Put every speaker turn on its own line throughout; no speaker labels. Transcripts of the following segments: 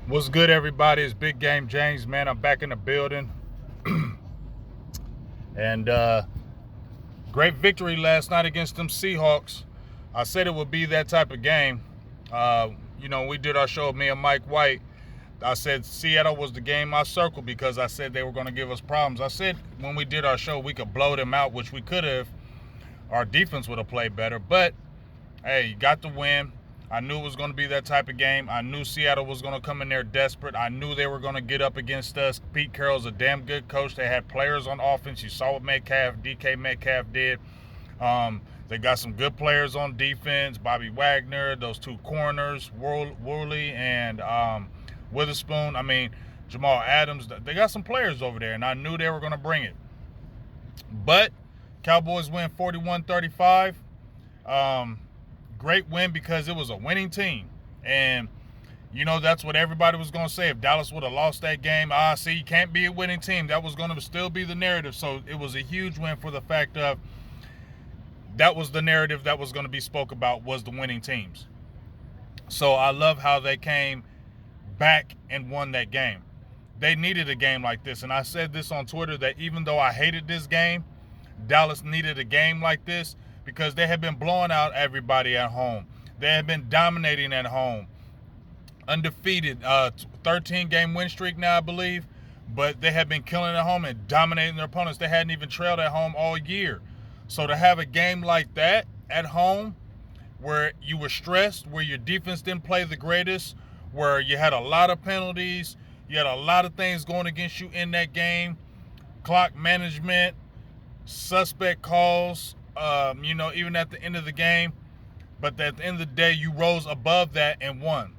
What's good, everybody? It's Big Game James, man. I'm back in the building. And great victory last night against them Seahawks. I said it would be that type of game. We did our show, me and Mike White. I said Seattle was the game I circled because I said they were going to give us problems. I said when we did our show, we could blow them out, which we could have. Our defense would have played better. But, hey, you got the win. I knew it was going to be that type of game. I knew Seattle was going to come in there desperate. I knew they were going to get up against us. Pete Carroll's a damn good coach. They had players on offense. You saw what DK Metcalf did. They got some good players on defense. Bobby Wagner, those two corners, Worley and Witherspoon. Jamal Adams. They got some players over there, and I knew they were going to bring it. But Cowboys win 41-35. Great win because it was a winning team. And, that's what everybody was going to say. If Dallas would have lost that game, see, you can't be a winning team. That was going to still be the narrative. So it was a huge win for the fact of that was the narrative that was going to be spoke about was the winning teams. So I love how they came back and won that game. They needed a game like this. And I said this on Twitter that even though I hated this game, Dallas needed a game like this because they had been blowing out everybody at home. They had been dominating at home. Undefeated, 13-game win streak now, I believe. But they had been killing at home and dominating their opponents. They hadn't even trailed at home all year. So to have a game like that at home where you were stressed, where your defense didn't play the greatest, where you had a lot of penalties, you had a lot of things going against you in that game, clock management, suspect calls, even at the end of the game. But at the end of the day, you rose above that and won.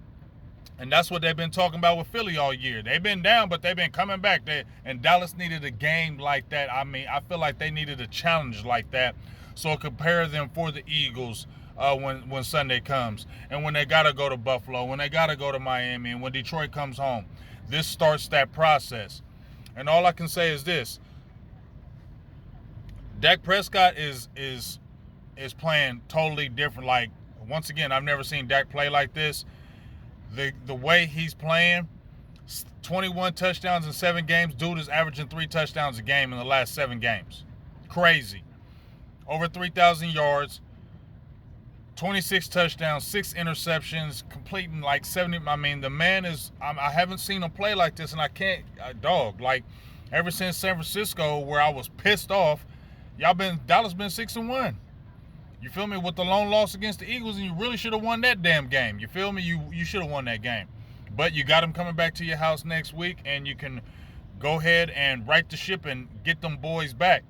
And that's what they've been talking about with Philly all year. They've been down, but they've been coming back. And Dallas needed a game like that. I feel like they needed a challenge like that. So compare them for the Eagles when Sunday comes. And when they got to go to Buffalo, when they got to go to Miami, and when Detroit comes home. This starts that process. And all I can say is this. Dak Prescott is playing totally different. Like, once again, I've never seen Dak play like this. The way he's playing, 21 touchdowns in 7 games. Dude is averaging 3 touchdowns a game in the last 7 games. Crazy. Over 3,000 yards, 26 touchdowns, 6 interceptions, completing like 70. The man is, I haven't seen him play like this, and I can't, like, ever since San Francisco, where I was pissed off, Dallas been 6-1. You feel me? With the lone loss against the Eagles, and you really should have won that damn game. You feel me? You should have won that game. But you got them coming back to your house next week, and you can go ahead and right the ship and get them boys back.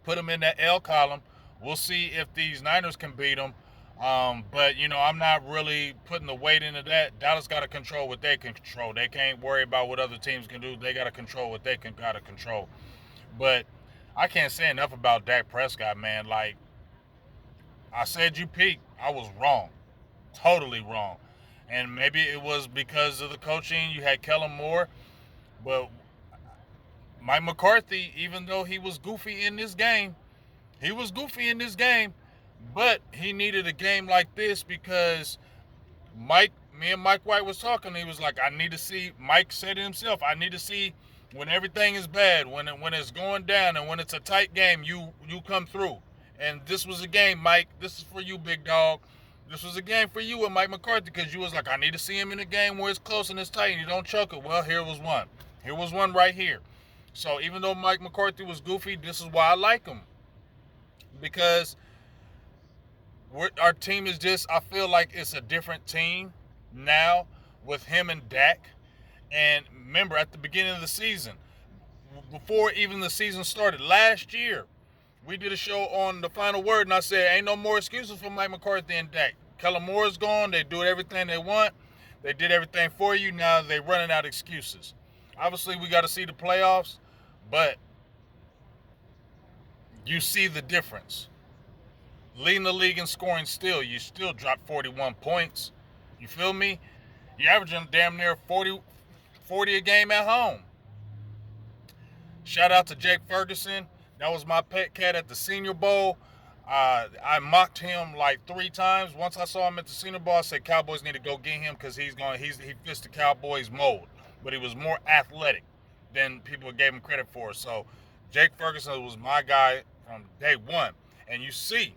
Put them in that L column. We'll see if these Niners can beat them. But, I'm not really putting the weight into that. Dallas got to control what they can control. They can't worry about what other teams can do. They got to control what they got to control. But I can't say enough about Dak Prescott, man. Like, I said you peaked. I was wrong. Totally wrong. And maybe it was because of the coaching. You had Kellen Moore. But Mike McCarthy, even though he was goofy in this game, but he needed a game like this because me and Mike White was talking. He was like, I need to see, Mike said it himself, I need to see when everything is bad, when it's going down and when it's a tight game, you come through. And this was a game, Mike. This is for you, big dog. This was a game for you with Mike McCarthy because you was like, I need to see him in a game where it's close and it's tight and you don't choke it. Well, here was one. Here was one right here. So even though Mike McCarthy was goofy, this is why I like him. Because our team is just, I feel like it's a different team now with him and Dak. And remember, at the beginning of the season, before even the season started, last year, we did a show on the final word, and I said, ain't no more excuses for Mike McCarthy and Dak. Kellen Moore is gone. They do everything they want. They did everything for you. Now they're running out of excuses. Obviously, we got to see the playoffs, but you see the difference. Leading the league in scoring still, you still dropped 41 points. You feel me? You're averaging damn near 40 a game at home. Shout out to Jake Ferguson. That was my pet cat at the Senior Bowl. I mocked him like 3 times. Once I saw him at the Senior Bowl, I said Cowboys need to go get him because he fits the Cowboys mold. But he was more athletic than people gave him credit for. So Jake Ferguson was my guy from day one. And you see,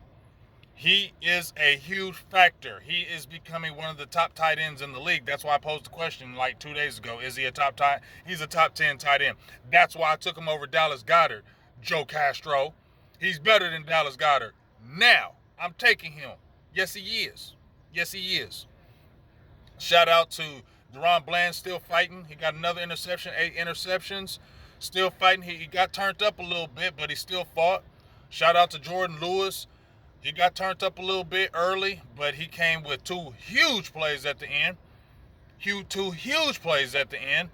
he is a huge factor. He is becoming one of the top tight ends in the league. That's why I posed the question like 2 days ago. Is he a top tight? He's a top 10 tight end. That's why I took him over Dallas Goedert, Joe Castro. He's better than Dallas Goedert. Now, I'm taking him. Yes, he is. Yes, he is. Shout out to Deron Bland, still fighting. He got another interception, 8 interceptions. Still fighting. He got turned up a little bit, but he still fought. Shout out to Jordan Lewis. He got turned up a little bit early, but he came with 2 huge plays at the end. 2 huge plays at the end.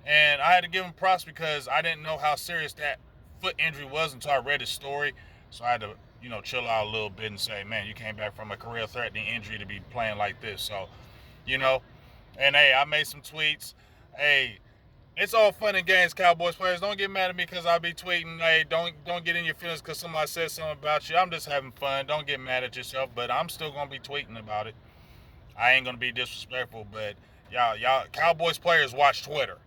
And I had to give him props because I didn't know how serious that foot injury was until I read his story. So I had to, chill out a little bit and say, man, you came back from a career-threatening injury to be playing like this. So, and hey, I made some tweets. Hey, it's all fun and games, Cowboys players. Don't get mad at me because I be tweeting. Hey, don't get in your feelings because somebody said something about you. I'm just having fun. Don't get mad at yourself, but I'm still going to be tweeting about it. I ain't going to be disrespectful, but y'all, Cowboys players watch Twitter.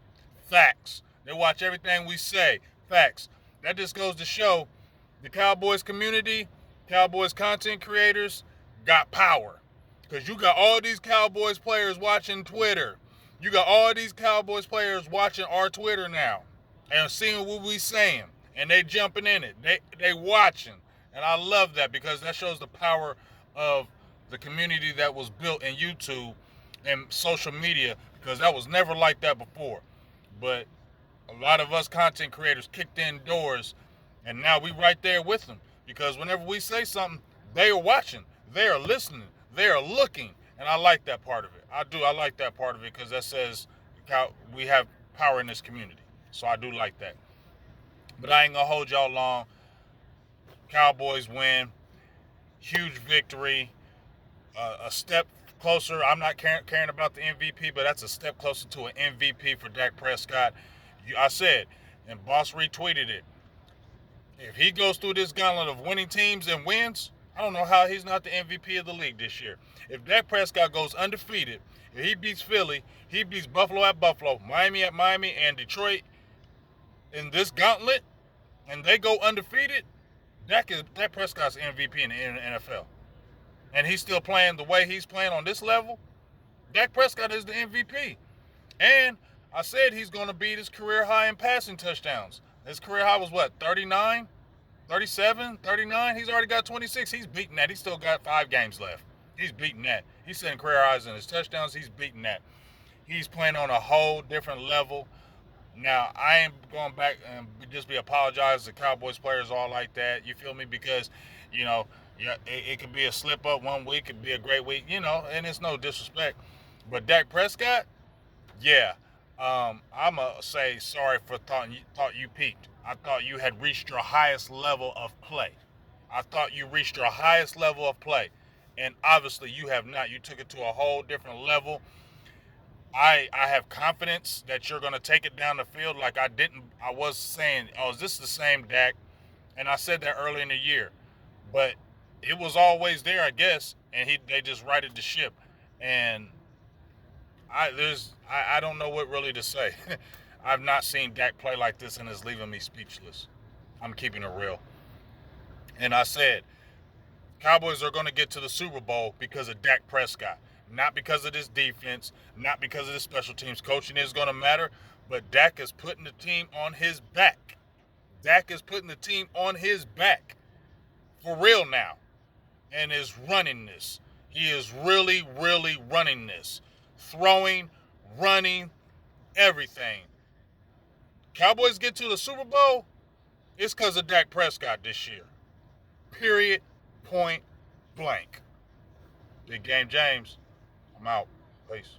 Facts. They watch everything we say. Facts. That just goes to show the Cowboys community, Cowboys content creators got power. Because you got all these Cowboys players watching Twitter. You got all these Cowboys players watching our Twitter now and seeing what we saying. And they jumping in it. They watching. And I love that because that shows the power of the community that was built in YouTube and social media because that was never like that before. But a lot of us content creators kicked in doors and now we right there with them because whenever we say something, they are watching. They are listening. They are looking. And I like that part of it. I like that part of it because that says we have power in this community. So I do like that. But I ain't going to hold y'all long. Cowboys win. Huge victory. A step closer. I'm not caring about the MVP, but that's a step closer to an MVP for Dak Prescott. I said, and Boss retweeted it, if he goes through this gauntlet of winning teams and wins, I don't know how he's not the MVP of the league this year. If Dak Prescott goes undefeated, if he beats Philly, he beats Buffalo at Buffalo, Miami at Miami, and Detroit in this gauntlet, and they go undefeated, Dak Prescott's MVP in the NFL. And he's still playing the way he's playing on this level. Dak Prescott is the MVP. And I said he's going to beat his career high in passing touchdowns. His career high was what, 39? 37, 39? He's already got 26. He's beating that. He's still got 5 games left. He's beating that. He's setting career highs in his touchdowns. He's beating that. He's playing on a whole different level. Now, I ain't going back and just be apologizing to Cowboys players all like that. You feel me? Because, it could be a slip up one week. It could be a great week, and it's no disrespect. But Dak Prescott, yeah. I'm going to say sorry for thought you peaked. I thought you had reached your highest level of play. I thought you reached your highest level of play. And obviously you have not. You took it to a whole different level. I have confidence that you're going to take it down the field like I was saying, is this the same Dak? And I said that early in the year. But it was always there, I guess. And they just righted the ship. And I don't know what really to say. I've not seen Dak play like this and it's leaving me speechless. I'm keeping it real. And I said, Cowboys are going to get to the Super Bowl because of Dak Prescott. Not because of this defense, not because of the special teams. Coaching is going to matter, but Dak is putting the team on his back. Dak is putting the team on his back. For real now. And is running this. He is really, really running this. Throwing, running, everything. Cowboys get to the Super Bowl, it's because of Dak Prescott this year. Period. Point blank. Big Game James. I'm out. Peace.